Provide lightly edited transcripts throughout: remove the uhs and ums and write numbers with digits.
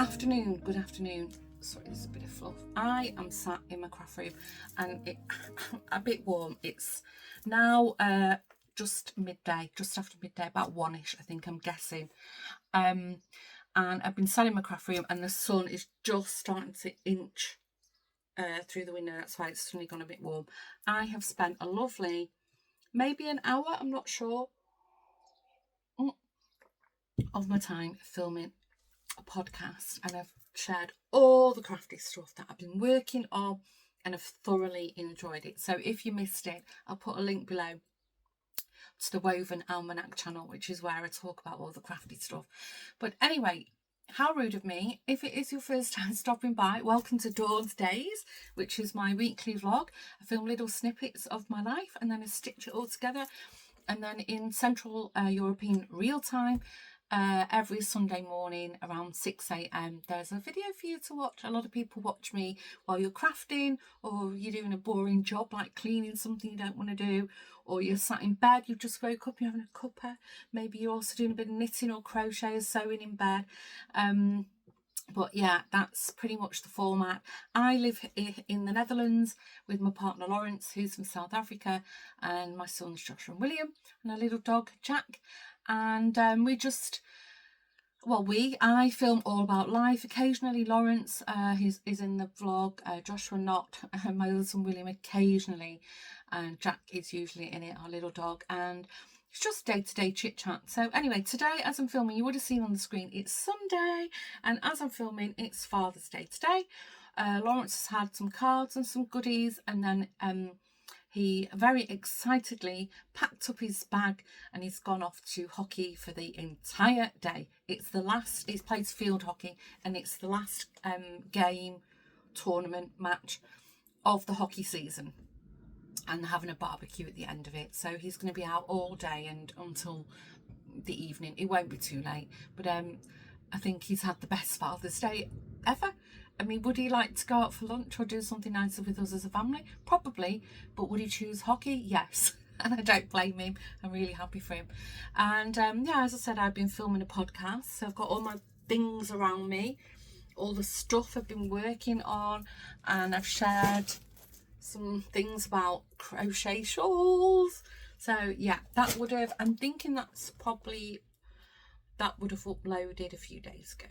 afternoon, good afternoon. Sorry, there's a bit of fluff. I am sat in my craft room and it's a bit warm. It's now just midday, just after midday, about 1ish, I think, I'm guessing. And I've been sat in my craft room and the sun is just starting to inch through the window. That's why it's suddenly gone a bit warm. I have spent a lovely, maybe an hour, I'm not sure, of my time filming a podcast, and I've shared all the crafty stuff that I've been working on and I've thoroughly enjoyed it. So if you missed it, I'll put a link below to the Woven Almanac channel, which is where I talk about all the crafty stuff. But anyway, how rude of me. If it is your first time stopping by, welcome to Dawn's Days, which is my weekly vlog. I film little snippets of my life and then I stitch it all together. And then in Central European real time, every Sunday morning around 6 a.m. there's a video for you to watch. A lot of people watch me while you're crafting, or you're doing a boring job like cleaning something you don't want to do, or you're sat in bed, you've just woke up, you're having a cuppa, maybe you're also doing a bit of knitting or crochet or sewing in bed. But yeah, that's pretty much the format. I live in the Netherlands with my partner Lawrence, who's from South Africa, and my sons Joshua and William, and our little dog Jack. And I film all about life. Occasionally Lawrence is in the vlog, Joshua not, my other son William occasionally, and Jack is usually in it, our little dog, and it's just day-to-day chit-chat. So anyway, today as I'm filming, you would have seen on the screen, it's Sunday, and as I'm filming, it's Father's Day today. Lawrence has had some cards and some goodies, and then he very excitedly packed up his bag and he's gone off to hockey for the entire day. It's the last, he's played field hockey, and it's the last game, tournament, match of the hockey season, and having a barbecue at the end of it. So he's going to be out all day and until the evening. It won't be too late, but I think he's had the best Father's Day ever. I mean, would he like to go out for lunch or do something nicer with us as a family? Probably. But would he choose hockey? Yes. And I don't blame him. I'm really happy for him. And yeah, as I said, I've been filming a podcast. So I've got all my things around me, all the stuff I've been working on, and I've shared some things about crochet shawls. So yeah, I'm thinking that would have uploaded a few days ago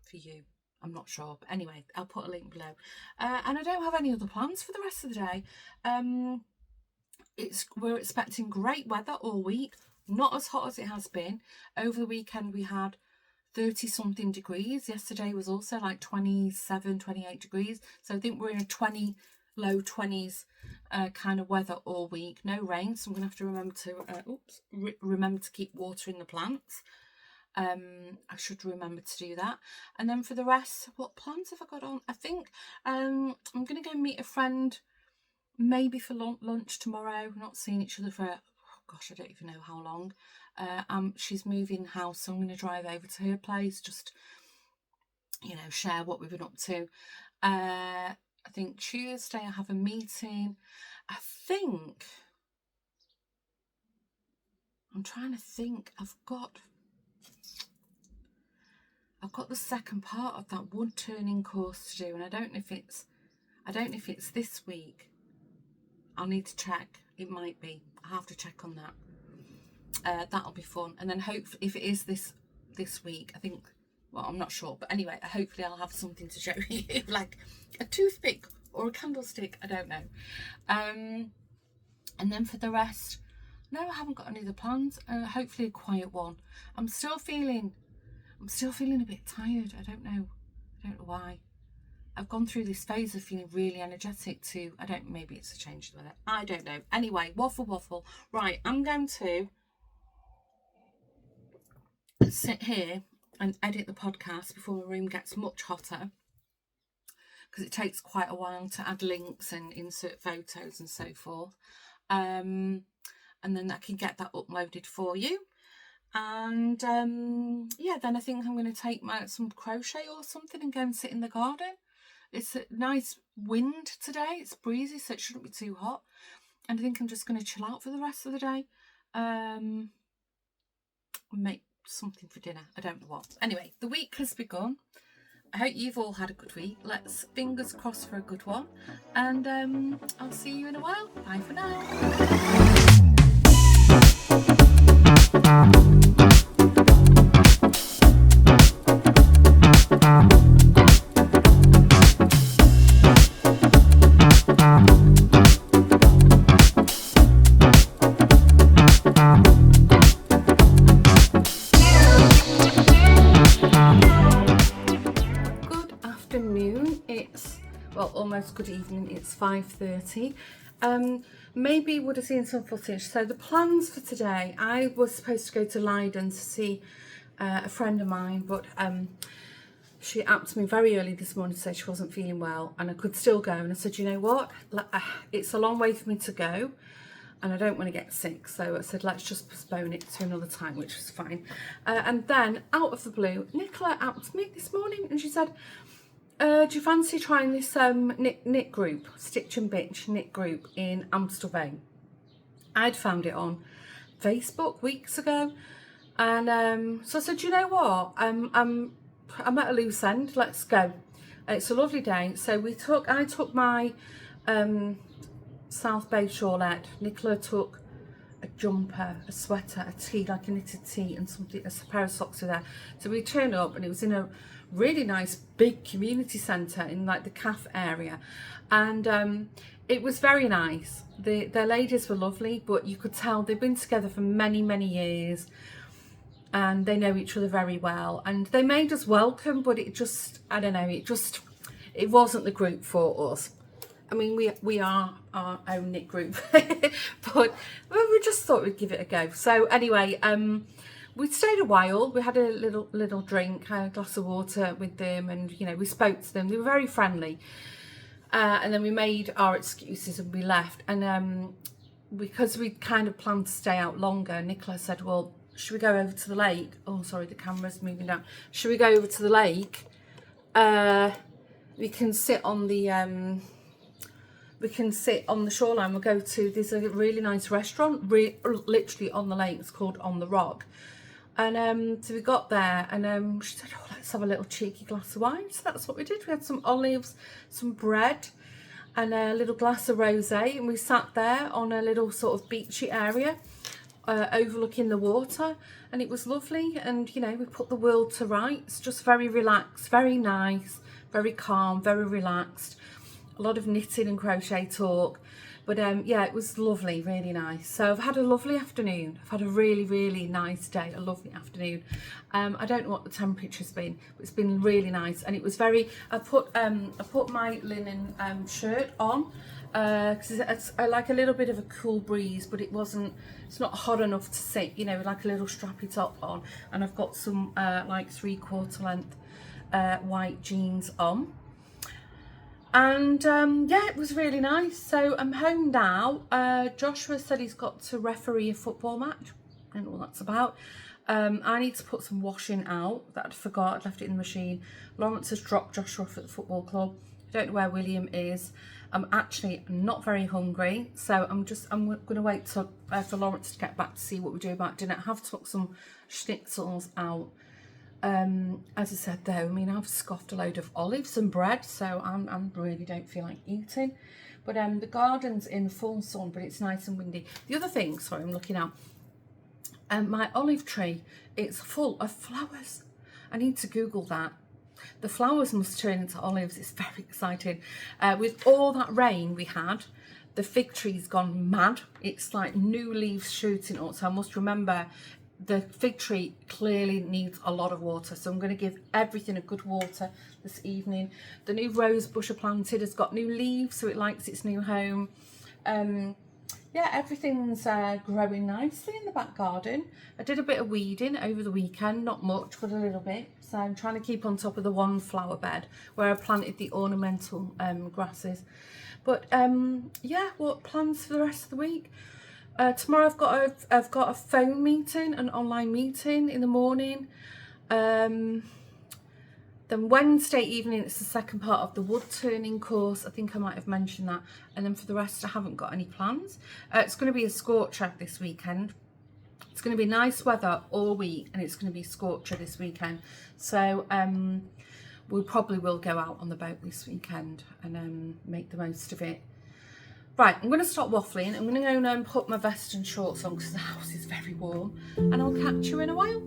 for you. I'm not sure, but anyway, I'll put a link below. And I don't have any other plans for the rest of the day. We're expecting great weather all week, not as hot as it has been. Over the weekend we had 30 something degrees. Yesterday was also like 27, 28 degrees. So I think we're in a low 20s kind of weather all week. No rain, so I'm gonna have to remember to keep watering the plants. I should remember to do that. And then for the rest, what plans have I got on? I think I'm going to go meet a friend maybe for lunch tomorrow. We're not seeing each other for, gosh, I don't even know how long. She's moving house, so I'm going to drive over to her place, just, share what we've been up to. I think Tuesday I have a meeting. I'm trying to think. I've got the second part of that wood turning course to do, and I don't know if it's this week. I'll need to check. It might be. I'll have to check on that. That'll be fun. And then hopefully, if it is this week, I think, well, I'm not sure, but anyway, hopefully I'll have something to show you, like a toothpick or a candlestick. I don't know. And then for the rest, no, I haven't got any other plans. Hopefully a quiet one. I'm still feeling a bit tired. I don't know why. I've gone through this phase of feeling really energetic too. Maybe it's a change of weather. I don't know. Anyway, waffle. Right, I'm going to sit here and edit the podcast before my room gets much hotter, because it takes quite a while to add links and insert photos and so forth. And then I can get that uploaded for you. And yeah, then I think I'm going to take some crochet or something and go and sit in the garden. It's a nice wind today. It's breezy, so it shouldn't be too hot. And I think I'm just going to chill out for the rest of the day. Make something for dinner. I don't know what. Anyway, the week has begun. I hope you've all had a good week. Let's fingers crossed for a good one. And I'll see you in a while. Bye for now. Almost good evening. It's 5:30. Maybe you would have seen some footage. So the plans for today, I was supposed to go to Leiden to see a friend of mine, but she apped me very early this morning to say she wasn't feeling well and I could still go, and I said, you know what, it's a long way for me to go and I don't want to get sick, so I said let's just postpone it to another time, which was fine. And then out of the blue, Nicola apped me this morning and she said, do you fancy trying this knit group, Stitch and Bitch knit group in Amstelveen? I'd found it on Facebook weeks ago, and so I said, you know what, I'm at a loose end, let's go. It's a lovely day. So I took my South Bay shawlette, Nicola took a jumper, a sweater, a tee, like a knitted tee, and something, a pair of socks with her. So we turned up and it was in a really nice big community centre in like the CAF area, and it was very nice. Their ladies were lovely, but you could tell they've been together for many years and they know each other very well, and they made us welcome, but it just, I don't know, it wasn't the group for us. I mean, we are our own knit group, but we just thought we'd give it a go. So anyway, we stayed a while. We had a little drink, a glass of water with them, and you know, we spoke to them. They were very friendly, and then we made our excuses and we left. And because we kind of planned to stay out longer, Nicola said, "Well, should we go over to the lake?" Oh, sorry, the camera's moving down. Should we go over to the lake? We can sit on the shoreline. We'll go to, there's a really nice restaurant literally on the lake. It's called On the Rock. And so we got there, and she said, oh, let's have a little cheeky glass of wine. So that's what we did. We had some olives, some bread, and a little glass of rosé, and we sat there on a little sort of beachy area overlooking the water, and it was lovely. And you know, we put the world to rights, just very relaxed, very nice, very calm, very relaxed. A lot of knitting and crochet talk, but yeah, it was lovely, really nice. So I've had a lovely afternoon. I've had a really nice day, a lovely afternoon. I don't know what the temperature's been, but it's been really nice. And it was very, I put my linen shirt on because it's like a little bit of a cool breeze, but it's not hot enough to sit, you know, like a little strappy top on. And I've got some like 3/4 length white jeans on. And yeah, it was really nice. So I'm home now. Joshua said he's got to referee a football match. I don't know what that's about. I need to put some washing out that I'd forgot. I'd left it in the machine. Lawrence has dropped Joshua off at the football club. I don't know where William is. I'm actually not very hungry, so I'm going to wait till, for Lawrence to get back to see what we do about dinner. I have took some schnitzels out. As I said though, I mean, I've scoffed a load of olives and bread, so I really don't feel like eating. But the garden's in full sun, but it's nice and windy. The other thing, sorry, I'm looking out. My olive tree, it's full of flowers. I need to Google that. The flowers must turn into olives. It's very exciting. With all that rain we had, the fig tree's gone mad. It's like new leaves shooting up. So I must remember the fig tree clearly needs a lot of water. So I'm going to give everything a good water this evening. The new rose bush I planted has got new leaves, so it likes its new home. Yeah, everything's growing nicely in the back garden. I did a bit of weeding over the weekend, not much, but a little bit. So I'm trying to keep on top of the one flower bed where I planted the ornamental grasses. But yeah, what plans for the rest of the week? Tomorrow I've got a phone meeting, an online meeting in the morning. Then Wednesday evening, it's the second part of the wood turning course. I think I might have mentioned that. And then for the rest, I haven't got any plans. It's going to be a scorcher this weekend. It's going to be nice weather all week, and it's going to be scorcher this weekend. So we probably will go out on the boat this weekend and make the most of it. Right, I'm going to stop waffling. I'm going to go and put my vest and shorts on because the house is very warm, and I'll catch you in a while.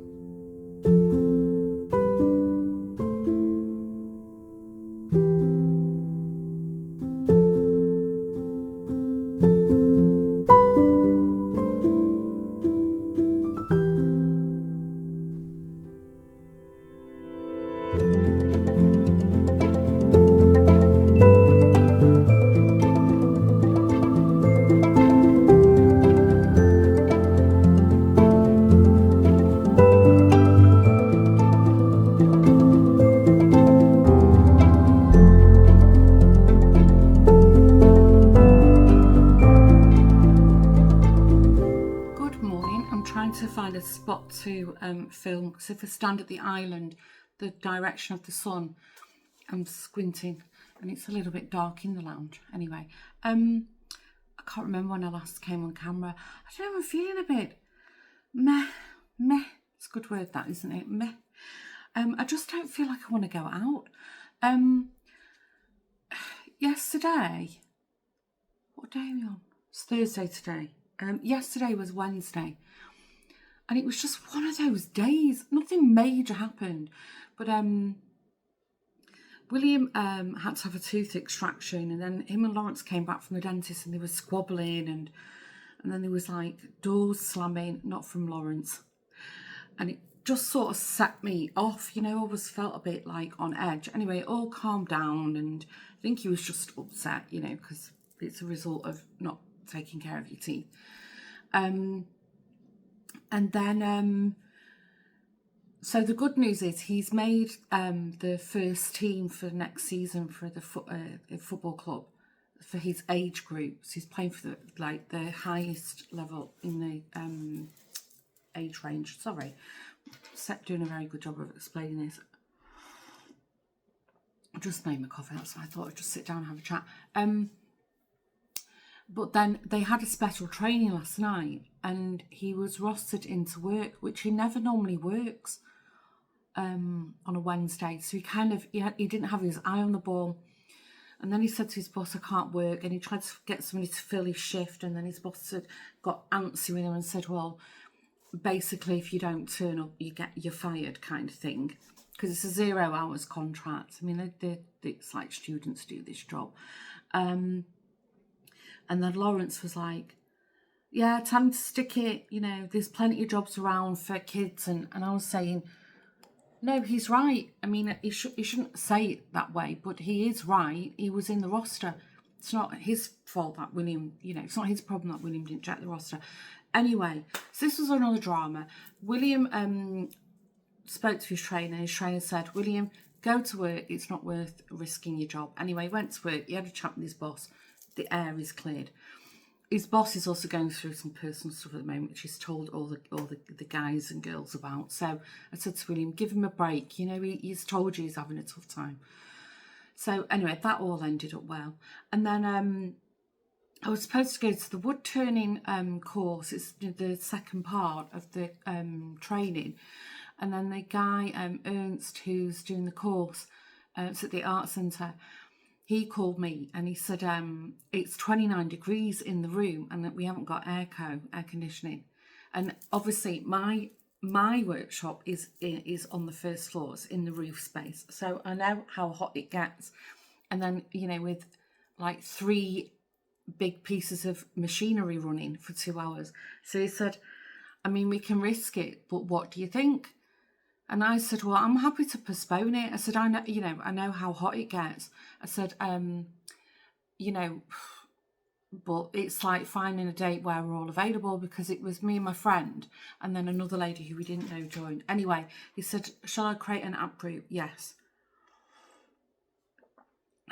Spot to film, because if I stand at the island, the direction of the sun, I'm squinting and it's a little bit dark in the lounge. Anyway, I can't remember when I last came on camera. I don't know, I'm feeling a bit meh. It's a good word, that, isn't it? Meh. I just don't feel like I want to go out. Yesterday, what day are we on? It's Thursday today. Yesterday was Wednesday. And it was just one of those days. Nothing major happened. But William had to have a tooth extraction. And then him and Lawrence came back from the dentist and they were squabbling. And then there was like doors slamming, not from Lawrence. And it just sort of set me off. You know, I always felt a bit like on edge. Anyway, it all calmed down. And I think he was just upset, you know, because it's a result of not taking care of your teeth. And then, so the good news is he's made the first team for next season for the football club for his age group. So he's playing for the highest level in the age range. Sorry, Seth doing a very good job of explaining this. I just made my coffee out, so I thought I'd just sit down and have a chat. But then they had a special training last night and he was rostered into work, which he never normally works on a Wednesday. So he didn't have his eye on the ball. And then he said to his boss, I can't work. And he tried to get somebody to fill his shift. And then his boss had got antsy with him and said, well, basically, if you don't turn up, you're fired kind of thing. Because it's a 0 hours contract. I mean, it's like students do this job. And then Lawrence was like, yeah, time to stick it. You know, there's plenty of jobs around for kids. And I was saying, no, he's right. I mean, he shouldn't say it that way, but he is right. He was in the roster. It's not his fault that William, you know, it's not his problem that William didn't check the roster. Anyway, so this was another drama. William spoke to his trainer. His trainer said, William, go to work. It's not worth risking your job. Anyway, he went to work. He had a chat with his boss. The air is cleared. His boss is also going through some personal stuff at the moment, which he's told all the guys and girls about. So I said to William, give him a break. You know, he's told you he's having a tough time. So anyway, that all ended up well. And then I was supposed to go to the wood turning course. It's the second part of the training. And then the guy, Ernst, who's doing the course, it's at the art centre, he called me and he said, it's 29 degrees in the room and that we haven't got air conditioning. And obviously my workshop is on the first floor, it's in the roof space. So I know how hot it gets. And then, you know, with like 3 big pieces of machinery running for 2 hours. So he said, I mean, we can risk it, but what do you think? And I said, well, I'm happy to postpone it. I said, I know how hot it gets. I said, you know, but it's like finding a date where we're all available, because it was me and my friend and then another lady who we didn't know joined. Anyway, he said, shall I create an app group? Yes.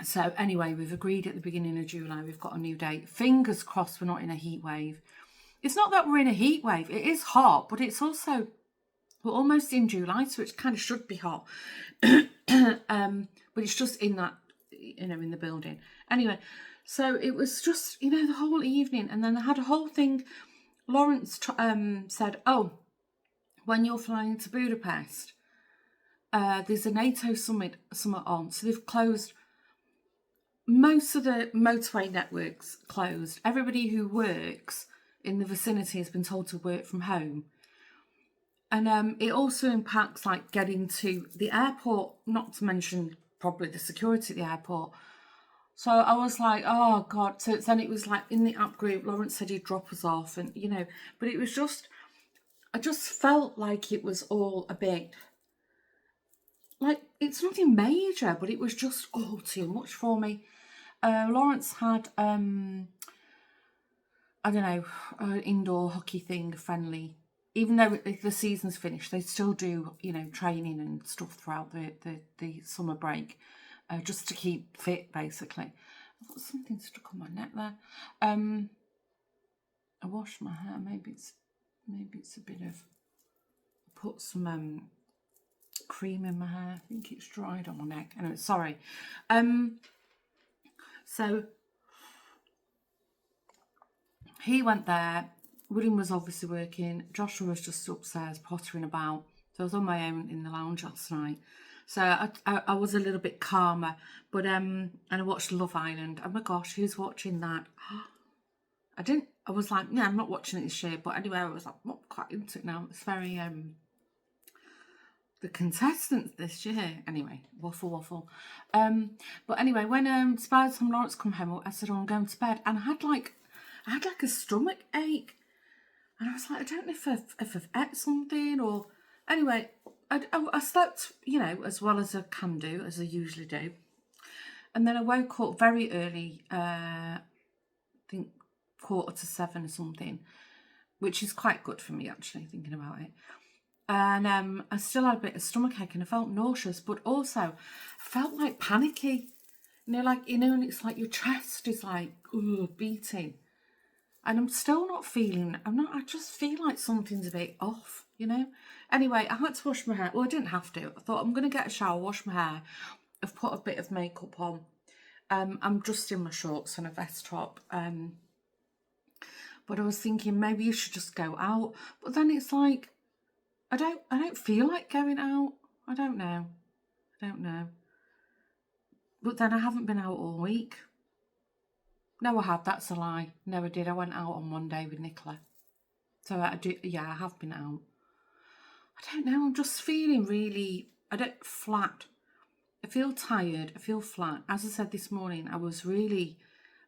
So anyway, we've agreed at the beginning of July, we've got a new date. Fingers crossed we're not in a heat wave. It's not that we're in a heat wave. It is hot, but it's also, we're almost in July, so it kind of should be hot. But it's just in that, you know, in the building. Anyway, so it was just, you know, the whole evening. And then I had a whole thing. Lawrence said, oh, when you're flying to Budapest, there's a NATO summit on, so they've closed most of the motorway networks. Closed. Everybody who works in the vicinity has been told to work from home, and it also impacts like getting to the airport. Not to mention probably the security at the airport. So I was like, oh God. So then it was like in the app group, Lawrence said he'd drop us off, and but it was just, I just felt like it was all a bit like, it's nothing major, but it was just all too much for me. Lawrence had, I don't know, an indoor hockey thing, friendly. Even though the season's finished, they still do, training and stuff throughout the summer break, just to keep fit, basically. I've got something stuck on my neck there. I washed my hair. Maybe it's a bit of. I put some cream in my hair. I think it's dried on my neck. Anyway, sorry. So he went there. William was obviously working. Joshua was just upstairs pottering about. So I was on my own in the lounge last night. So I was a little bit calmer. But and I watched Love Island. Oh my gosh, who's watching that? I was like, yeah, I'm not watching it this year. But anyway, I was like, I'm not quite into it now. It's very the contestants this year. Anyway, waffle. But anyway, when by the time Lawrence come home, I said, oh, I'm going to bed, and I had like a stomach ache, and I was like, I don't know if I've ate something, or anyway, I slept, as well as I can do, as I usually do, and then I woke up very early, I think 6:45 or something, which is quite good for me actually, thinking about it. And I still had a bit of stomachache and I felt nauseous, but also I felt like panicky. And it's like your chest is like beating. And I'm still not feeling, I just feel like something's a bit off, Anyway, I had to wash my hair. Well, I didn't have to. I thought I'm going to get a shower, wash my hair. I've put a bit of makeup on. I'm just in my shorts and a vest top. But I was thinking maybe you should just go out. But then it's like, I don't feel like going out. I don't know. But then I haven't been out all week. No, I have. That's a lie. No, I did. I went out on Monday with Nicola. So I have been out. I don't know. I'm just feeling really, flat. I feel tired. I feel flat. As I said this morning, I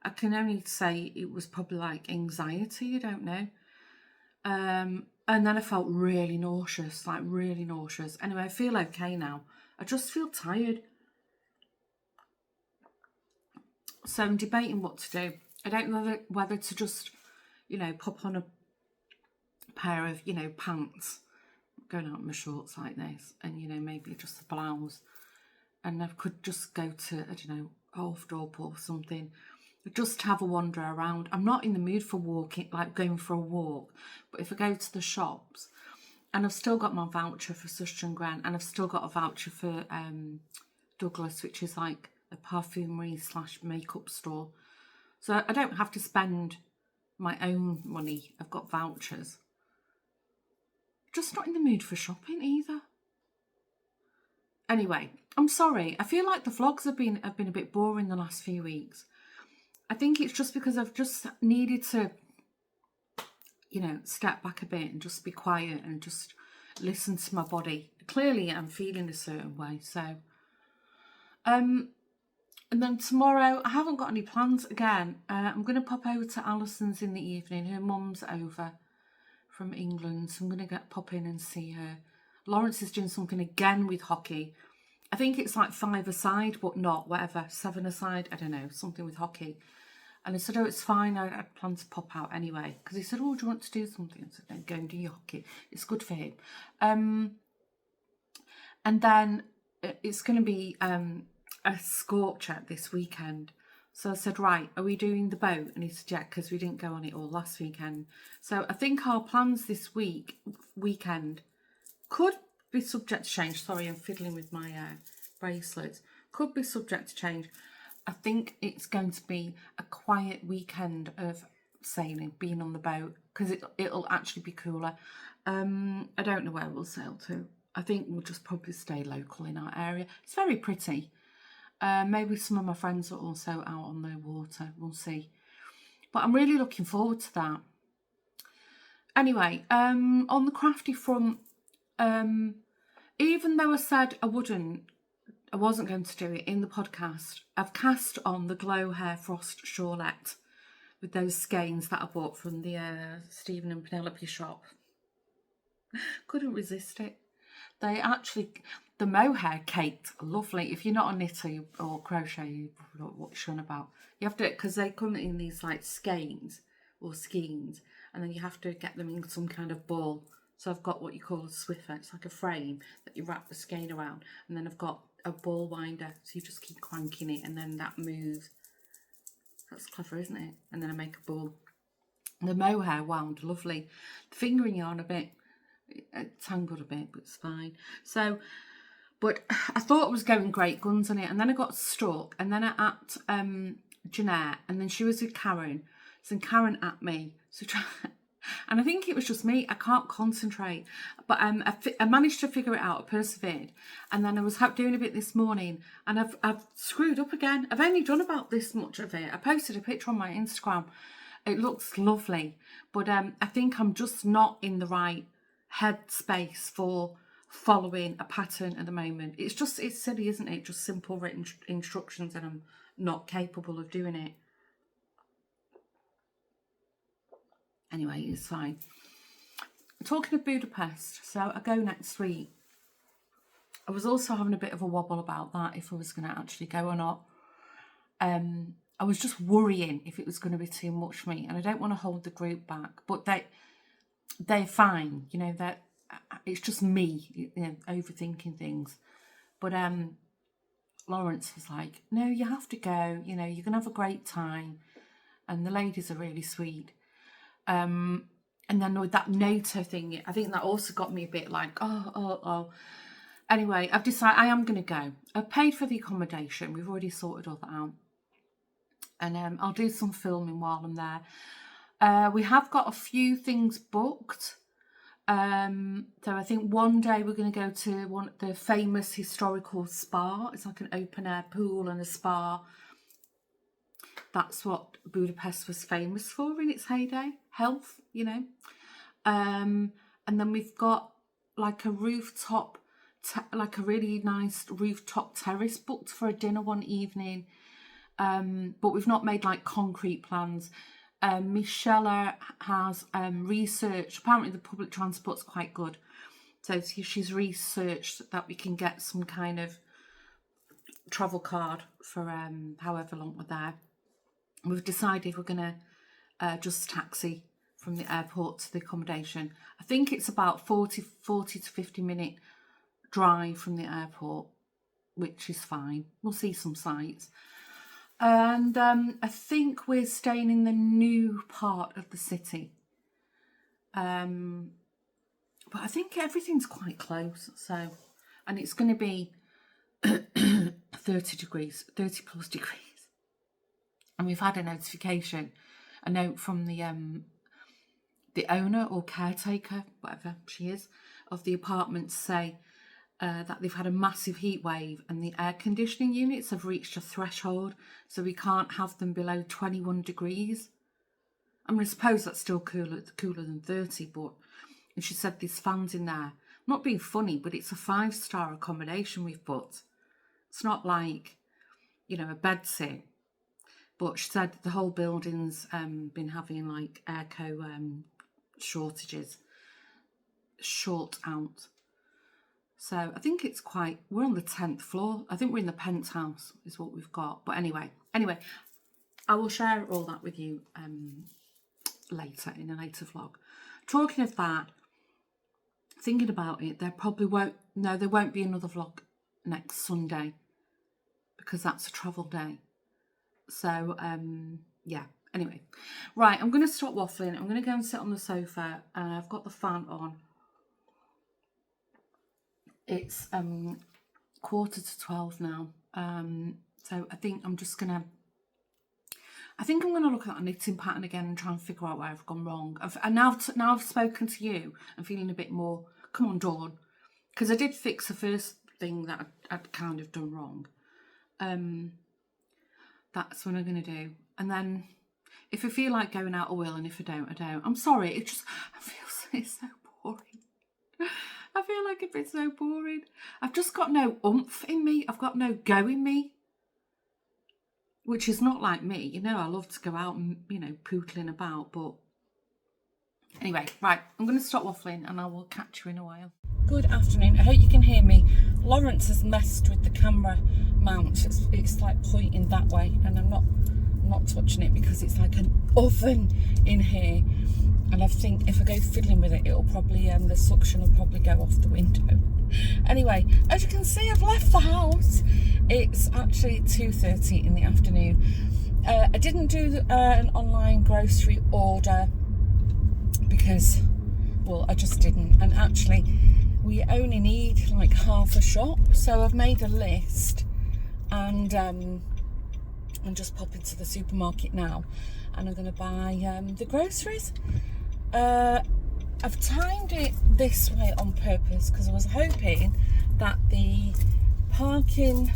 can only say it was probably like anxiety. I don't know. And then I felt really nauseous, Anyway, I feel okay now. I just feel tired. So I'm debating what to do. I don't know whether to just, pop on a pair of, pants, going out in my shorts like this, and, maybe just a blouse. And I could just go to, I don't know, Halfdorp or something. Just have a wander around. I'm not in the mood for walking, like going for a walk. But if I go to the shops, and I've still got my voucher for Suster and Gren, and I've still got a voucher for Douglas, which is like a perfumery / makeup store. So I don't have to spend my own money. I've got vouchers. Just not in the mood for shopping either. Anyway, I'm sorry. I feel like the vlogs have been a bit boring the last few weeks. I think it's just because I've just needed to, step back a bit and just be quiet and just listen to my body. Clearly, I'm feeling a certain way. So, and then tomorrow, I haven't got any plans again. I'm going to pop over to Alison's in the evening. Her mum's over from England, so I'm going to pop in and see her. Lawrence is doing something again with hockey. I think it's like 5-a-side, but not, whatever, 7-a-side, I don't know, something with hockey. And I said, oh, it's fine, I plan to pop out anyway. Because he said, oh, do you want to do something? I said, no, go and do your hockey. It's good for him. And then it's going to be a scorcher this weekend. So I said, right, are we doing the boat? And he said, yeah, because we didn't go on it all last weekend. So I think our plans this weekend could be subject to change. Sorry, I'm fiddling with my bracelets. Could be subject to change. I think it's going to be a quiet weekend of sailing, being on the boat, because it'll actually be cooler. I don't know where we'll sail to. I think we'll just probably stay local in our area. It's very pretty. Maybe some of my friends are also out on the water. We'll see. But I'm really looking forward to that. Anyway, on the crafty front, even though I said I wasn't going to do it in the podcast, I've cast on the Glow Hair Frost Shawlette with those skeins that I bought from the Stephen and Penelope shop. Couldn't resist it. They actually, the mohair caked lovely. If you're not a knitter or crochet, you probably don't know what you're on about. You have to, because they come in these like skeins or skeins, and then you have to get them in some kind of ball. So I've got what you call a Swiffer. It's like a frame that you wrap the skein around, and then I've got a ball winder, so you just keep cranking it, and then that moves. That's clever, isn't it? And then I make a ball. The mohair wound lovely. The fingering yarn a bit tangled a bit, but it's fine. So, but I thought it was going great guns on it, and then I got stuck, and then I at Jeanette, and then she was with Karen, so Karen at me, so and I think it was just me, I can't concentrate, but I managed to figure it out, I persevered, and then I was doing a bit this morning, and I've screwed up again. I've only done about this much of it. I posted a picture on my Instagram. It looks lovely, but I think I'm just not in the right headspace for following a pattern at the moment. It's silly, isn't it? Just simple written instructions, and I'm not capable of doing it. Anyway, it's fine. Talking of Budapest, so I go next week. I was also having a bit of a wobble about that, if I was going to actually go or not. I was just worrying if it was going to be too much for me, and I don't want to hold the group back, but they're fine, you know, that it's just me, you know, overthinking things. But Lawrence was like, no, you have to go, you know, you're gonna have a great time, and the ladies are really sweet. And then with that NATO thing, I think that also got me a bit like, oh. Anyway, I've decided I am gonna go. I've paid for the accommodation, we've already sorted all that out, and I'll do some filming while I'm there. We have got a few things booked. So I think one day we're going to go to the famous historical spa. It's like an open air pool and a spa. That's what Budapest was famous for in its heyday. Health, you know. And then we've got like a rooftop, like a really nice rooftop terrace booked for a dinner one evening. But we've not made like concrete plans. Michelle has researched, apparently the public transport's quite good, so she's researched that we can get some kind of travel card for however long we're there. We've decided we're going to just taxi from the airport to the accommodation. I think it's about 40 to 50 minute drive from the airport, which is fine. We'll see some sights. And I think we're staying in the new part of the city. But I think everything's quite close. So, and it's going to be 30 plus degrees. And we've had a notification, a note from the owner or caretaker, whatever she is, of the apartment to say that they've had a massive heat wave and the air conditioning units have reached a threshold, so we can't have them below 21 degrees. I mean, I suppose that's still cooler than 30, but, and she said there's fans in there. I'm not being funny, but it's a 5-star accommodation we've booked. It's not like, you know, a bed sit. But she said the whole building's been having like airco shortages, short out. So I think it's we're on the 10th floor. I think we're in the penthouse is what we've got. But anyway, I will share all that with you later in a later vlog. Talking of that, thinking about it, there won't be another vlog next Sunday because that's a travel day. So, yeah, anyway. Right, I'm going to stop waffling. I'm going to go and sit on the sofa. I've got the fan on. It's 11:45 now. So I think I'm just going to... I think I'm going to look at that knitting pattern again and try and figure out where I've gone wrong. Now I've spoken to you, I'm feeling a bit more... Come on, Dawn. because I did fix the first thing that I'd kind of done wrong. That's what I'm going to do. And then if I feel like going out, I will, and if I don't, I don't. I'm sorry, I feel it's so boring. I feel like it's so boring. I've just got no oomph in me. I've got no go in me. Which is not like me. You know, I love to go out and, you know, pootling about. But anyway, right, I'm going to stop waffling and I will catch you in a while. Good afternoon. I hope you can hear me. Lawrence has messed with the camera mount. It's like pointing that way, and I'm not touching it because it's like an oven in here. And I think if I go fiddling with it, it'll probably, the suction will probably go off the window. Anyway, as you can see, I've left the house. It's actually 2:30 in the afternoon. I didn't do an online grocery order because, well, I just didn't. And actually, we only need like half a shop. So I've made a list and I'm just popping to the supermarket now. And I'm going to buy the groceries. I've timed it this way on purpose because I was hoping that the parking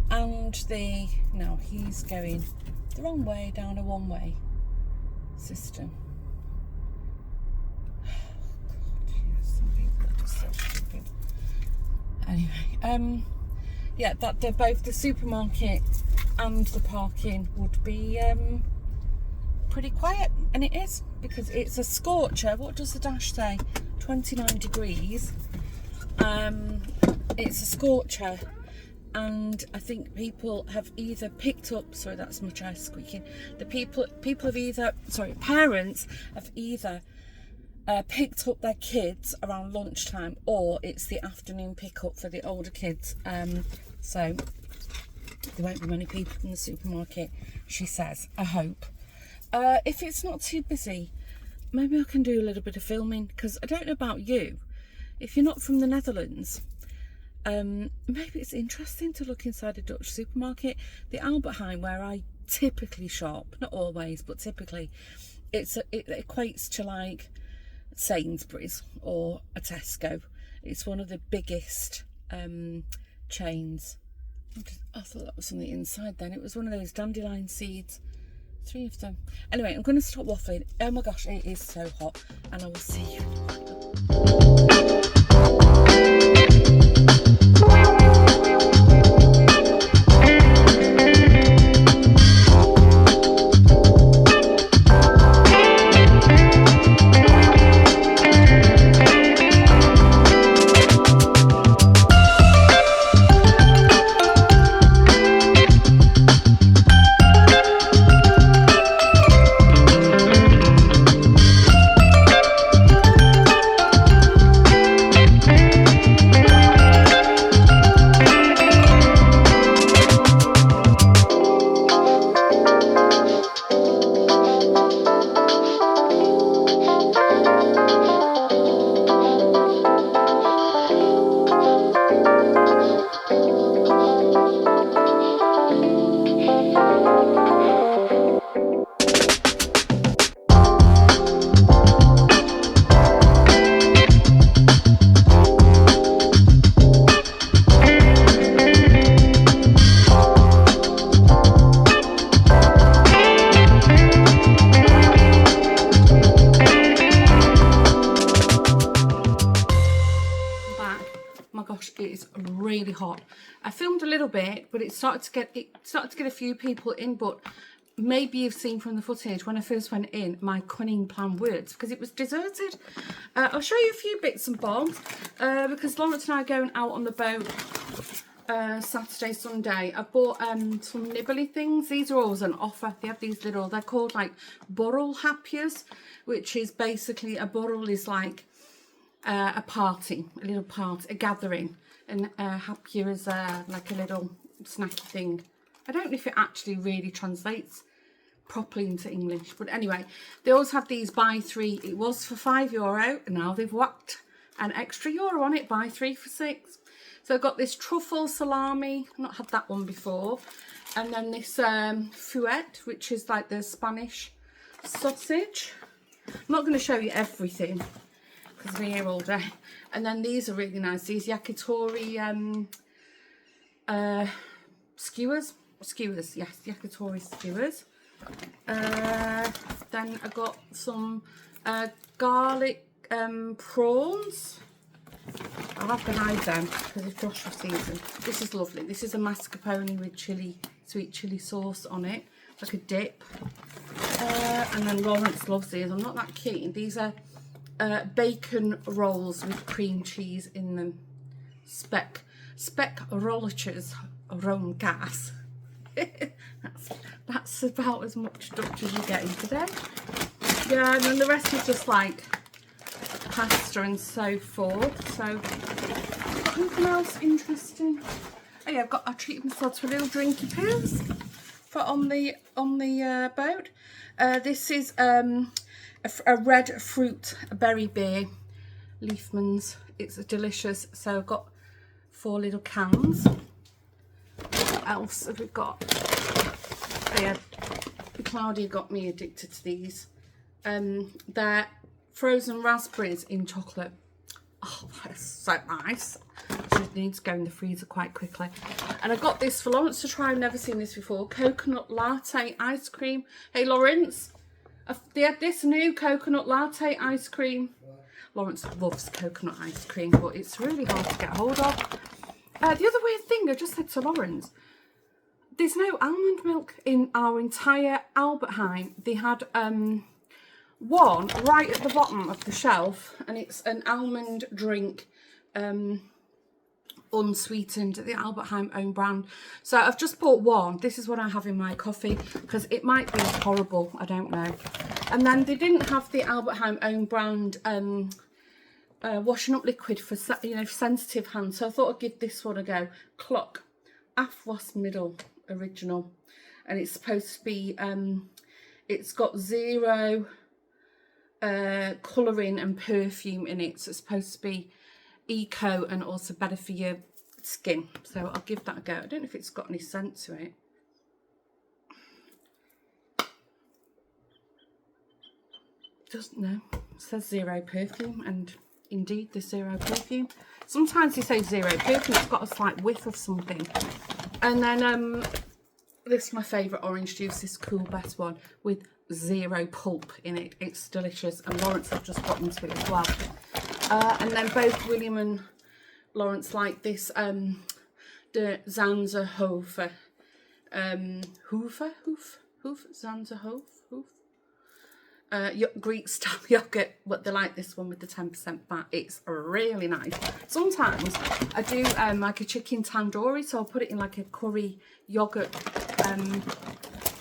and no, he's going the wrong way down a one-way system. Oh, God, some people are just so stupid. Anyway, yeah, that both the supermarket and the parking would be pretty quiet, and it is, because it's a scorcher. What does the dash say? 29 degrees. It's a scorcher, and I think people have either picked up, sorry, that's my chair squeaking. The people have either, sorry, parents have either picked up their kids around lunchtime, or it's the afternoon pickup for the older kids. So there won't be many people in the supermarket, she says, I hope. If it's not too busy, maybe I can do a little bit of filming, because I don't know about you. If you're not from the Netherlands, maybe it's interesting to look inside a Dutch supermarket. The Albert Heijn, where I typically shop, not always, but typically, it equates to like Sainsbury's or a Tesco. It's one of the biggest chains. I thought that was something inside then. It was one of those dandelion seeds. 3 of them. Anyway, I'm going to stop waffling. Oh my gosh, it is so hot, and I will see you in a while. Really hot. I filmed a little bit, but it started to get a few people in, but maybe you've seen from the footage when I first went in, my cunning plan worked because it was deserted. I'll show you a few bits and bobs because Lawrence and I are going out on the boat Saturday, Sunday. I bought some nibbly things. These are always on offer. They have these little, they're called like burrel happiers, which is basically, a burrel is like a party, a little party, a gathering. And happier is like a little snacky thing. I don't know if it actually really translates properly into English, but anyway, they always have these buy three. It was for €5, and now they've whacked an extra euro on it, buy 3 for 6. So I've got this truffle salami, I've not had that one before, and then this fouette, which is like the Spanish sausage. I'm not going to show you everything because we're here all day. And then these are really nice. These yakitori skewers. Yes, yakitori skewers. Then I got some garlic prawns. I'll have to hide them because it's Joshua season. This is lovely. This is a mascarpone with sweet chili sauce on it, like a dip. And then Lawrence loves these. I'm not that keen. These are bacon rolls with cream cheese in them. Speck rolliches around gas. that's about as much Dutch as you're getting today. Yeah, and then the rest is just like pasta and so forth. So anything else interesting? Oh yeah, I treated myself to a little drinky pills for on the boat. This is a red fruit berry beer, Leafman's. It's delicious. So I've got 4 little cans. What else have we got? Oh yeah, Claudia got me addicted to these. They're frozen raspberries in chocolate. Oh, that's so nice. Just need to go in the freezer quite quickly. And I got this for Lawrence to try. I've never seen this before. Coconut latte ice cream. Hey Lawrence, they had this new coconut latte ice cream. Lawrence loves coconut ice cream, but it's really hard to get hold of. The other weird thing I just said to Lawrence, there's no almond milk in our entire Albertheim. They had one right at the bottom of the shelf, and it's an almond drink, unsweetened, the Albertheim own brand. So I've just bought one. This is what I have in my coffee because it might be horrible, I don't know. And then they didn't have the Albertheim own brand washing up liquid for, you know, sensitive hands, so I thought I'd give this one a go. Clock Afwas Middle original, and it's supposed to be it's got 0 colouring and perfume in it, so it's supposed to be eco and also better for your skin, so I'll give that a go. I don't know if it's got any scent to it. Doesn't know. It says 0 perfume, and indeed there's 0 perfume. Sometimes they say 0 perfume, it's got a slight whiff of something. And then this is my favourite orange juice, this Cool Best one with 0 pulp in it. It's delicious, and Lawrence have just got into it as well. And then both William and Lawrence like this the Zanzerhofer Greek style yogurt, but they like this one with the 10% fat. It's really nice. Sometimes I do like a chicken tandoori, so I'll put it in like a curry yogurt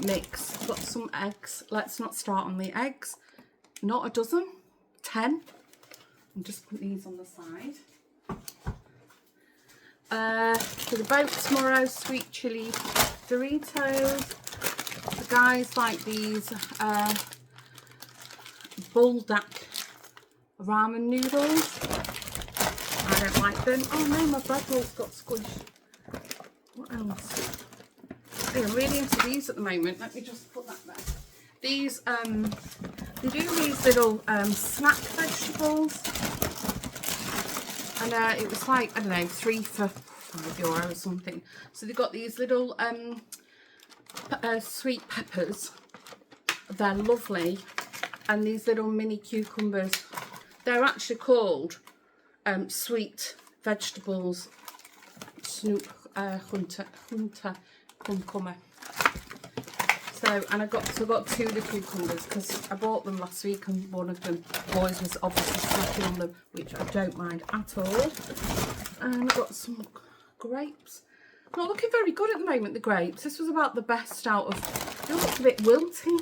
mix. Got some eggs. Let's not start on the eggs. Not a dozen, 10. I'll just put these on the side. For the boat tomorrow, sweet chili Doritos. The guys like these buldak ramen noodles. I don't like them. Oh no, my bread roll's got squished. What else? I'm really into these at the moment. Let me just put that there. These, they do these little snack vegetables. And it was like, I don't know, 3 for €5 or something. So they've got these little sweet peppers. They're lovely. And these little mini cucumbers. They're actually called sweet vegetables Snoop Hunter Cucumber. So, and I got 2 of the cucumbers because I bought them last week, and one of them boys was obviously snacking on them, which I don't mind at all. And I got some grapes. Not looking very good at the moment, the grapes. This was about the best out of. It looks a bit wilty.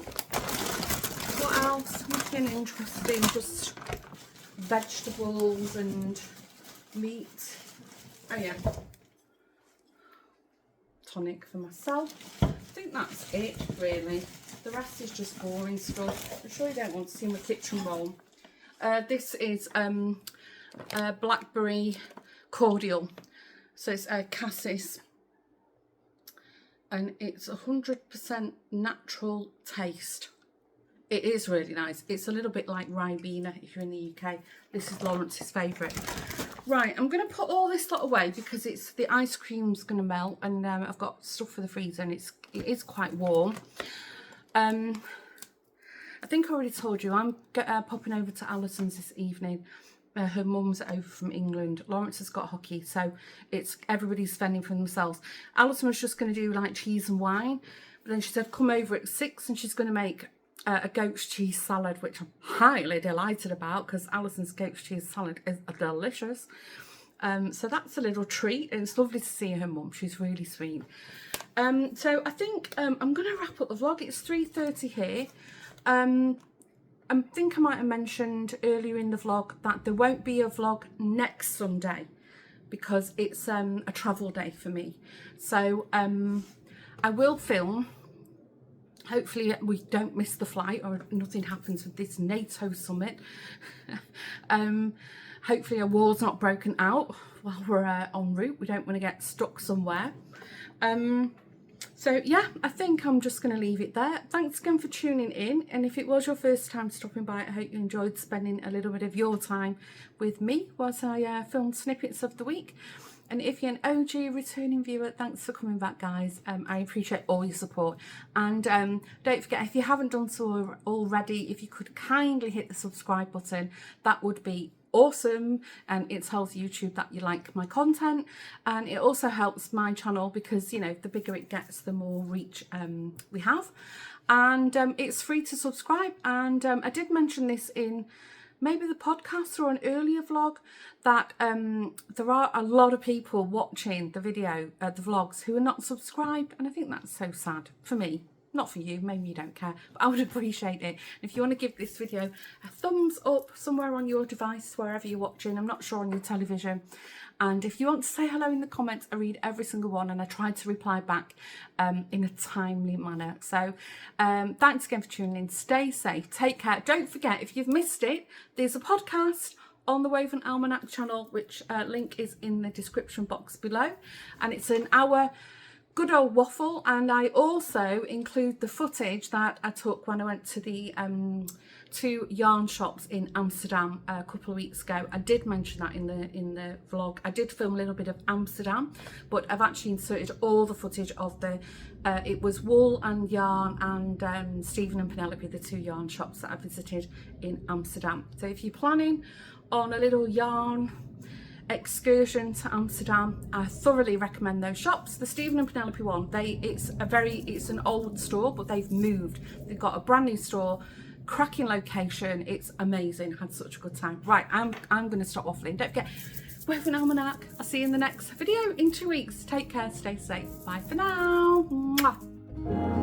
What else? Nothing interesting. Just vegetables and meat. Oh yeah. Tonic for myself. I think that's it really. The rest is just boring stuff. I'm sure you don't want to see my kitchen roll. This is blackberry cordial. So it's cassis, and it's 100% natural taste. It is really nice. It's a little bit like Ribena if you're in the UK. This is Lawrence's favourite. Right, I'm going to put all this lot away because the ice cream's going to melt, and I've got stuff for the freezer, and it is quite warm. I think I already told you I'm popping over to Alison's this evening. Her mum's over from England. Lawrence has got hockey, so it's everybody's fending for themselves. Alison was just going to do like cheese and wine, but then she said come over at 6 and she's going to make a goat's cheese salad, which I'm highly delighted about because Alison's goat's cheese salad is delicious. So that's a little treat, and it's lovely to see her mum. She's really sweet. So I think I'm going to wrap up the vlog. It's 3:30 here. I think I might have mentioned earlier in the vlog that there won't be a vlog next Sunday because it's a travel day for me. So I will film. Hopefully we don't miss the flight or nothing happens with this NATO summit. Hopefully a war's not broken out while we're en route. We don't want to get stuck somewhere. So yeah, I think I'm just going to leave it there. Thanks again for tuning in. And if it was your first time stopping by, I hope you enjoyed spending a little bit of your time with me whilst I filmed snippets of the week. And if you're an OG returning viewer, thanks for coming back, guys. I appreciate all your support. And don't forget, if you haven't done so already, if you could kindly hit the subscribe button, that would be awesome. And it tells YouTube that you like my content. And it also helps my channel because, you know, the bigger it gets, the more reach we have. And it's free to subscribe. And I did mention this in maybe the podcast or an earlier vlog that there are a lot of people watching the video, the vlogs, who are not subscribed, and I think that's so sad for me. Not for you, maybe you don't care, but I would appreciate it. If you want to give this video a thumbs up somewhere on your device, wherever you're watching, I'm not sure on your television. And if you want to say hello in the comments, I read every single one and I try to reply back in a timely manner. So thanks again for tuning in. Stay safe, take care. Don't forget, if you've missed it, there's a podcast on the Woven Almanac channel, which link is in the description box below. And it's an hour good old waffle, and I also include the footage that I took when I went to the 2 yarn shops in Amsterdam a couple of weeks ago. I did mention that in the vlog. I did film a little bit of Amsterdam, but I've actually inserted all the footage of the it was Wool and Yarn and Stephen and Penelope, the 2 yarn shops that I visited in Amsterdam. So if you're planning on a little yarn excursion to Amsterdam, I thoroughly recommend those shops. The Stephen and Penelope one, it's an old store, but they've moved. They've got a brand new store, cracking location. It's amazing. Had such a good time. Right, I'm going to stop waffling. Don't forget, Woven Almanac. I'll see you in the next video in 2 weeks. Take care, stay safe. Bye for now. Mwah.